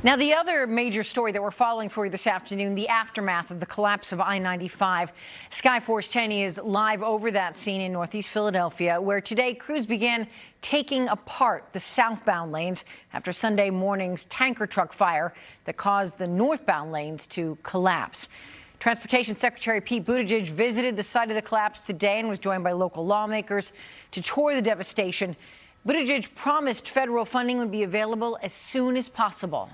Now, the other major story that we're following for you this afternoon, the aftermath of the collapse of I-95. Skyforce 10 is live over that scene in Northeast Philadelphia, where today crews began taking apart the southbound lanes after Sunday morning's tanker truck fire that caused the northbound lanes to collapse. Transportation Secretary Pete Buttigieg visited the site of the collapse today and was joined by local lawmakers to tour the devastation. Buttigieg promised federal funding would be available as soon as possible.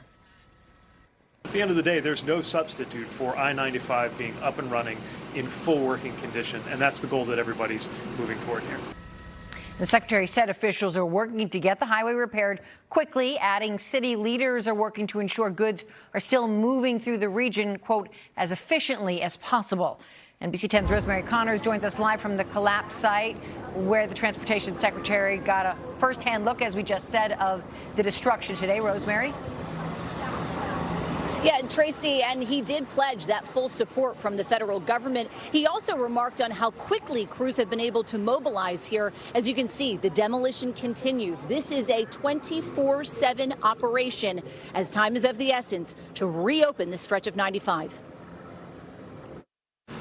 At the end of the day, there's no substitute for I-95 being up and running in full working condition, and that's the goal that everybody's moving toward here. The secretary said officials are working to get the highway repaired quickly, adding city leaders are working to ensure goods are still moving through the region, quote, as efficiently as possible. NBC 10's Rosemary joins us live from the collapse site, where the transportation secretary got a firsthand look, as we just said, of the destruction today. Rosemary? Yeah, Tracy, and he did pledge that full support from the federal government. He also remarked on how quickly crews have been able to mobilize here. As you can see, the demolition continues. This is a 24/7 operation as time is of the essence to reopen the stretch of 95.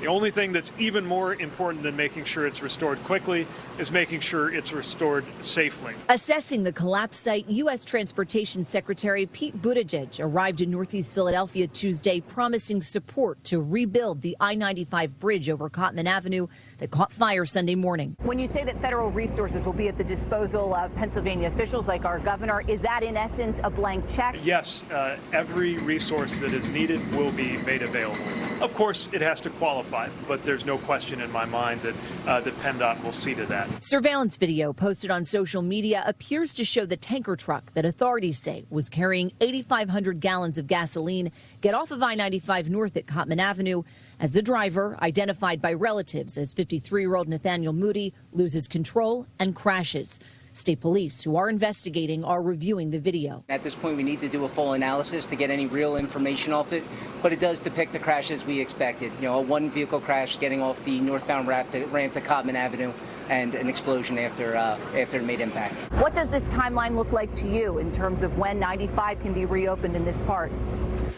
The only thing that's even more important than making sure it's restored quickly is making sure it's restored safely. Assessing the collapse site, U.S. Transportation Secretary Pete Buttigieg arrived in Northeast Philadelphia Tuesday, promising support to rebuild the I-95 bridge over Cottman Avenue that caught fire Sunday morning. When you say that federal resources will be at the disposal of Pennsylvania officials like our governor, is that in essence a blank check? Yes, every resource that is needed will be made available. Of course, it has to qualify, but there's no question in my mind that PennDOT will see to that. Surveillance video posted on social media appears to show the tanker truck that authorities say was carrying 8,500 gallons of gasoline get off of I-95 north at Cottman Avenue as the driver, identified by relatives as 53-year-old Nathaniel Moody, loses control and crashes. State police, who are investigating, are reviewing the video. At this point, we need to do a full analysis to get any real information off it, but it does depict the crash as we expected. You know, a one-vehicle crash getting off the northbound ramp to Cottman Avenue, and an explosion after it made impact. What does this timeline look like to you in terms of when 95 can be reopened in this part?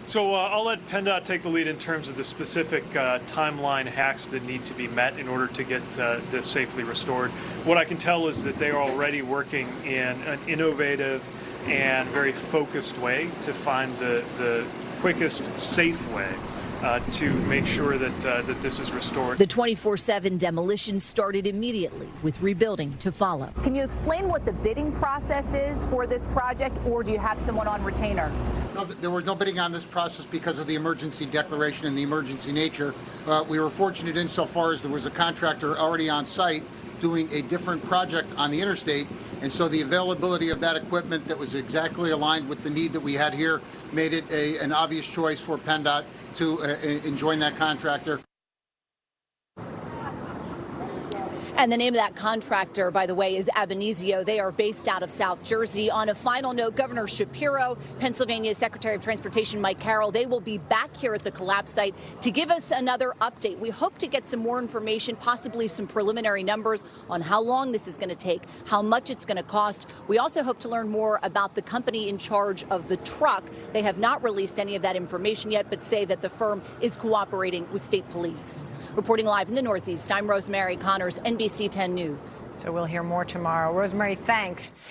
So I'll let PennDOT take the lead in terms of the specific timeline hacks that need to be met in order to get this safely restored. What I can tell is that they are already working in an innovative and very focused way to find the quickest, safe way to make sure that this is restored. The 24/7 demolition started immediately, with rebuilding to follow. Can you explain what the bidding process is for this project, or do you have someone on retainer? No, there was no bidding on this process because of the emergency declaration and the emergency nature. We were fortunate insofar as there was a contractor already on site doing a different project on the interstate, and so the availability of that equipment that was exactly aligned with the need that we had here made it an obvious choice for PennDOT to join that contractor. And the name of that contractor, by the way, is Abenizio. They are based out of South Jersey. On a final note, Governor Shapiro, Pennsylvania's Secretary of Transportation Mike Carroll, they will be back here at the collapse site to give us another update. We hope to get some more information, possibly some preliminary numbers on how long this is going to take, how much it's going to cost. We also hope to learn more about the company in charge of the truck. They have not released any of that information yet, but say that the firm is cooperating with state police. Reporting live in the Northeast, I'm Rosemary Connors, NBC 10 News. So we'll hear more tomorrow. Rosemary, thanks.